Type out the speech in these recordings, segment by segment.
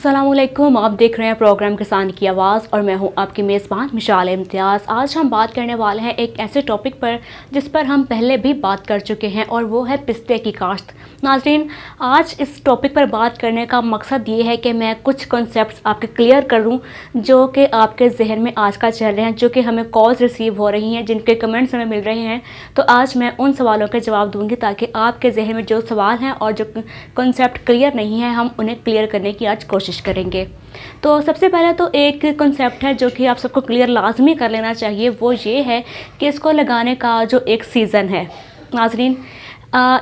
अस्सलामुअलैकुम, आप देख रहे हैं प्रोग्राम किसान की आवाज़ और मैं हूं आपकी मेज़बान मिशाल इम्तियाज़। आज हम बात करने वाले हैं एक ऐसे टॉपिक पर जिस पर हम पहले भी बात कर चुके हैं और वो है पिस्ते की काश्त। नाज़रीन, आज इस टॉपिक पर बात करने का मकसद ये है कि मैं कुछ कॉन्सेप्ट्स आपके क्लियर करूं जो कि आपके जहन में आजकल चल रहे हैं, जो कि हमें कॉल्स रिसीव हो रही हैं, जिनके कमेंट्स हमें मिल रहे हैं। तो आज मैं उन सवालों के जवाब दूँगी ताकि आपके जहन में जो सवाल हैं और जो कॉन्सेप्ट क्लियर नहीं है हम उन्हें क्लियर करने की आज कोशिश करेंगे। तो सबसे पहले तो एक कॉन्सेप्ट है जो कि आप सबको क्लियर लाजमी कर लेना चाहिए, वो ये है कि इसको लगाने का जो एक सीज़न है। नाज़रीन,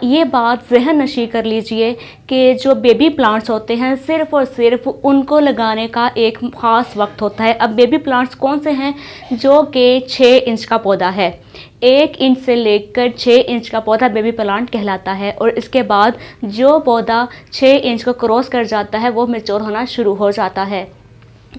ये बात ज़हन नशी कर लीजिए कि जो बेबी प्लांट्स होते हैं सिर्फ़ और सिर्फ उनको लगाने का एक ख़ास वक्त होता है। अब बेबी प्लांट्स कौन से हैं? जो कि 6 इंच का पौधा है। 1 इंच से लेकर 6 इंच का पौधा बेबी प्लांट कहलाता है और इसके बाद जो पौधा 6 इंच को क्रॉस कर जाता है वो मैच्योर होना शुरू हो जाता है।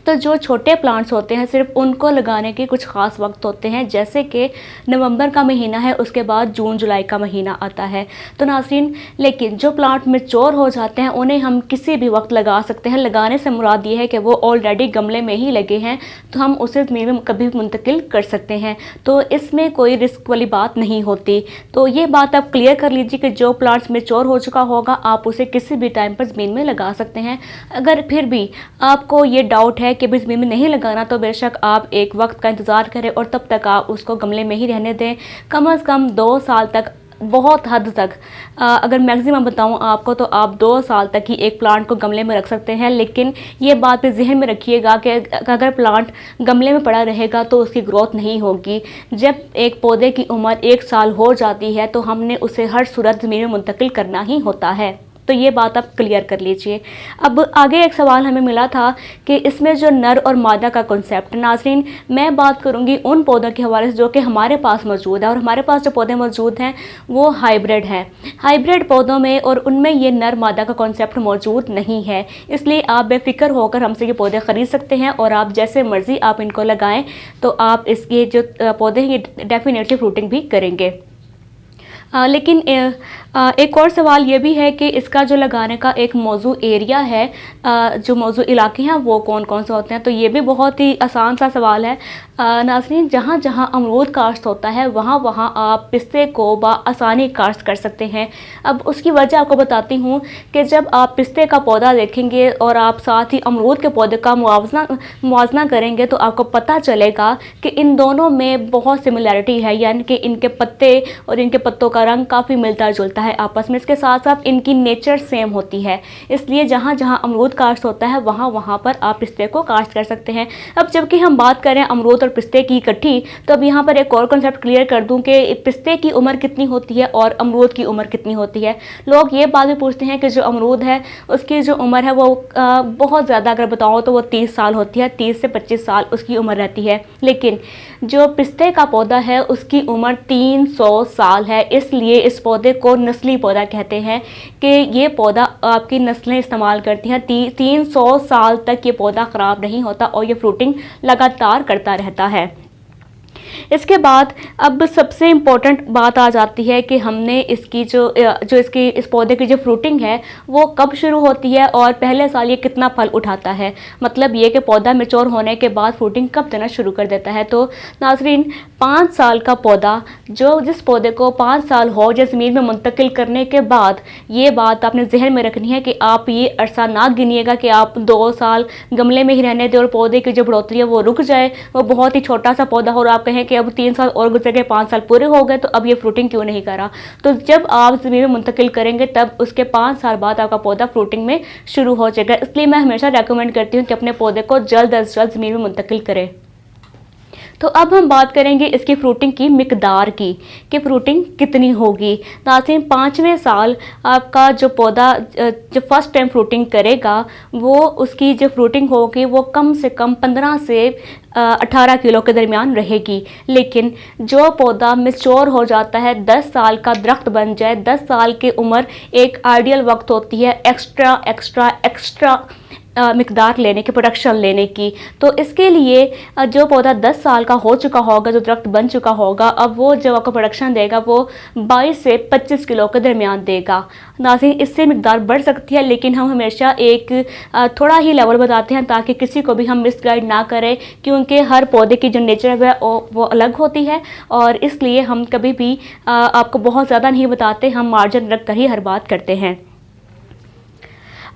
तो जो छोटे प्लांट्स होते हैं सिर्फ उनको लगाने के कुछ ख़ास वक्त होते हैं, जैसे कि नवंबर का महीना है, उसके बाद जून जुलाई का महीना आता है। तो नाज़रीन, लेकिन जो प्लांट मैच्योर हो जाते हैं उन्हें हम किसी भी वक्त लगा सकते हैं। लगाने से मुराद ये है कि वो ऑलरेडी गमले में ही लगे हैं तो हम उसे ज़मीन में कभी भी मुंतकिल कर सकते हैं, तो इसमें कोई रिस्क वाली बात नहीं होती। तो ये बात आप क्लियर कर लीजिए कि जो प्लांट्स मैच्योर हो चुका होगा आप उसे किसी भी टाइम पर ज़मीन में लगा सकते हैं। अगर फिर भी आपको ये डाउट है कि भी ज़मीन में नहीं लगाना तो बेशक आप एक वक्त का इंतज़ार करें और तब तक आप उसको गमले में ही रहने दें। कम से कम 2 साल तक, बहुत हद तक अगर मैक्सिमम बताऊं आपको तो आप 2 साल तक ही एक प्लांट को गमले में रख सकते हैं। लेकिन ये बात भी जहन में रखिएगा कि अगर प्लांट गमले में पड़ा रहेगा तो उसकी ग्रोथ नहीं होगी। जब एक पौधे की उम्र 1 साल हो जाती है तो हमने उसे हर सूरत ज़मीन में मुंतकिल करना ही होता है। तो ये बात आप क्लियर कर लीजिए। अब आगे एक सवाल हमें मिला था कि इसमें जो नर और मादा का कॉन्सेप्ट। नाज़रीन, मैं बात करूंगी उन पौधों के हवाले से जो कि हमारे पास मौजूद है और हमारे पास जो पौधे मौजूद हैं वो हाइब्रिड हैं। हाइब्रिड पौधों में और उनमें ये नर मादा का कॉन्सेप्ट मौजूद नहीं है, इसलिए आप बेफिक्र होकर हमसे ये पौधे ख़रीद सकते हैं और आप जैसे मर्ज़ी आप इनको लगाएँ तो आप इसके जो पौधे हैं ये डेफिनेटली फ्रूटिंग भी करेंगे। लेकिन एक और सवाल ये भी है कि इसका जो लगाने का एक मौजू एरिया है, जो मौजू इलाके हैं वो कौन कौन से होते हैं? तो ये भी बहुत ही आसान सा सवाल है। नाज़रीन, जहाँ जहाँ अमरूद काश्त होता है वहाँ वहाँ आप पिस्ते को बआसानी काश्त कर सकते हैं। अब उसकी वजह आपको बताती हूँ कि जब आप पिस्ते का पौधा देखेंगे और आप साथ ही अमरूद के पौधे का मुआवजना करेंगे तो आपको पता चलेगा कि इन दोनों में बहुत सिमिलैरिटी है, यानी कि इनके पत्ते और इनके पत्तों का रंग काफ़ी मिलता जुलता है आपस में। इसके साथ साथ इनकी नेचर सेम होती है, इसलिए जहाँ जहाँ अमरूद काश्त होता है वहाँ वहाँ पर आप पिस्ते को काश्त कर सकते हैं। अब जबकि हम बात करें अमरूद और पिस्ते की इकट्ठी, तो अब यहाँ पर एक और कॉन्सेप्ट क्लियर कर दूँ कि पिस्ते की उम्र कितनी होती है और अमरूद की उम्र कितनी होती है। लोग ये बात भी पूछते हैं कि जो अमरूद है उसकी जो उम्र है वो बहुत ज़्यादा अगर बताओ तो वो 30 साल होती है, 30 से 25 साल उसकी उम्र रहती है। लेकिन जो पिस्ते का पौधा है उसकी उम्र 300 साल है, इसलिए इस पौधे को नस्ली पौधा कहते हैं कि ये पौधा आपकी नस्लें इस्तेमाल करती हैं। 300 साल तक ये पौधा ख़राब नहीं होता और ये फ्रूटिंग लगातार करता रहता है। इसके बाद अब सबसे इम्पोर्टेंट बात आ जाती है कि हमने इसकी इस पौधे की जो फ्रूटिंग है वो कब शुरू होती है और पहले साल ये कितना फल उठाता है। मतलब ये कि पौधा मैच्योर होने के बाद फ्रूटिंग कब देना शुरू कर देता है। तो नाज़रीन, 5 साल का पौधा, जिस पौधे को 5 साल हो या ज़मीन में मुंतकिल करने के बाद, ये बात आपने जहन में रखनी है कि आप ये अरसा ना गिनिएगा कि आप 2 साल गमले में ही रहने दें और पौधे की जो बढ़ोतरी है वो रुक जाए, वो बहुत ही छोटा सा पौधा हो और आप कहें कि अब 3 साल और गुजर गए, 5 साल पूरे हो गए तो अब ये फ्रूटिंग क्यों नहीं करा। तो जब आप ज़मीन में मुंतकिल करेंगे तब उसके 5 साल बाद आपका पौधा फ्रूटिंग में शुरू हो जाएगा। इसलिए मैं हमेशा रेकमेंड करती हूँ कि अपने पौधे को जल्द अज जल्द ज़मीन में मुंतकिल करें। तो अब हम बात करेंगे इसकी फ्रूटिंग की मिकदार की, कि फ्रूटिंग कितनी होगी। नाज़रीन, 5वें साल आपका जो पौधा जो फर्स्ट टाइम फ्रूटिंग करेगा वो उसकी जो फ्रूटिंग होगी वो कम से कम 15 से 18 किलो के दरमियान रहेगी। लेकिन जो पौधा मैच्योर हो जाता है, 10 साल का दरख्त बन जाए, 10 साल की उम्र एक आइडियल वक्त होती है। एक्स्ट्रा एक्स्ट्रा एक्स्ट्रा मिकदार लेने की, प्रोडक्शन लेने की। तो इसके लिए जो पौधा 10 साल का हो चुका होगा, जो दरख्त बन चुका होगा, अब वो जब आपको प्रोडक्शन देगा वो 22 से 25 किलो के दरमियान देगा। नाज़रीन, इससे मिकदार बढ़ सकती है, लेकिन हम हमेशा एक थोड़ा ही लेवल बताते हैं ताकि किसी को भी हम मिसगाइड ना करें, क्योंकि हर पौधे की जो नेचर है वो अलग होती है, और इसलिए हम कभी भी आपको बहुत ज़्यादा नहीं बताते, हम मार्जिन रख कर ही हर बात करते हैं।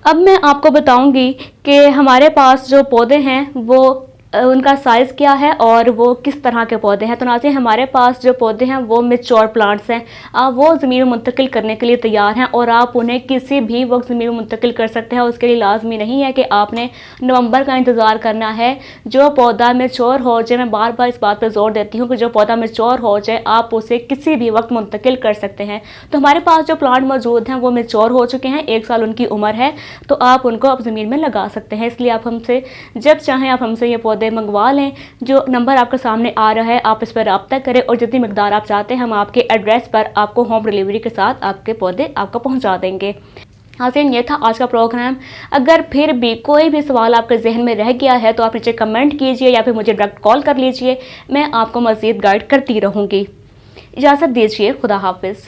अब मैं आपको बताऊंगी कि हमारे पास जो पौधे हैं वो उनका साइज़ क्या है और वो किस तरह के पौधे हैं। तो नाज़रीन, हमारे पास जो पौधे हैं वो मैच्योर प्लांट्स हैं। आप वो ज़मीन में मुंतकिल करने के लिए तैयार हैं और आप उन्हें किसी भी वक्त ज़मीन में मुंतकिल कर सकते हैं। उसके लिए लाजमी नहीं है कि आपने नवंबर का इंतज़ार करना है। जो पौधा मैच्योर हो जाए, मैं बार बार इस बात पर जोर देती हूँ कि जो पौधा मैच्योर हो जाए आप उसे किसी भी वक्त मुंतकिल कर सकते हैं। तो हमारे पास जो प्लांट मौजूद हैं वो मैच्योर हो चुके हैं, 1 साल उनकी उम्र है, तो आप उनको अब ज़मीन में लगा सकते हैं। इसलिए आप हमसे जब चाहें आप हमसे ये पौधे मंगवा लें। जो नंबर आपके सामने आ रहा है आप इस पर रब्ता करें और जितनी मिकदार आप चाहते हैं हम आपके एड्रेस पर आपको होम डिलीवरी के साथ आपके पौधे आपको पहुंचा देंगे। हाज़रीन, ये था आज का प्रोग्राम। अगर फिर भी कोई भी सवाल आपके जहन में रह गया है तो आप नीचे कमेंट कीजिए या फिर मुझे डायरेक्ट कॉल कर लीजिए, मैं आपको मज़ीद गाइड करती रहूँगी। इजाज़त दीजिए, खुदा हाफिज़।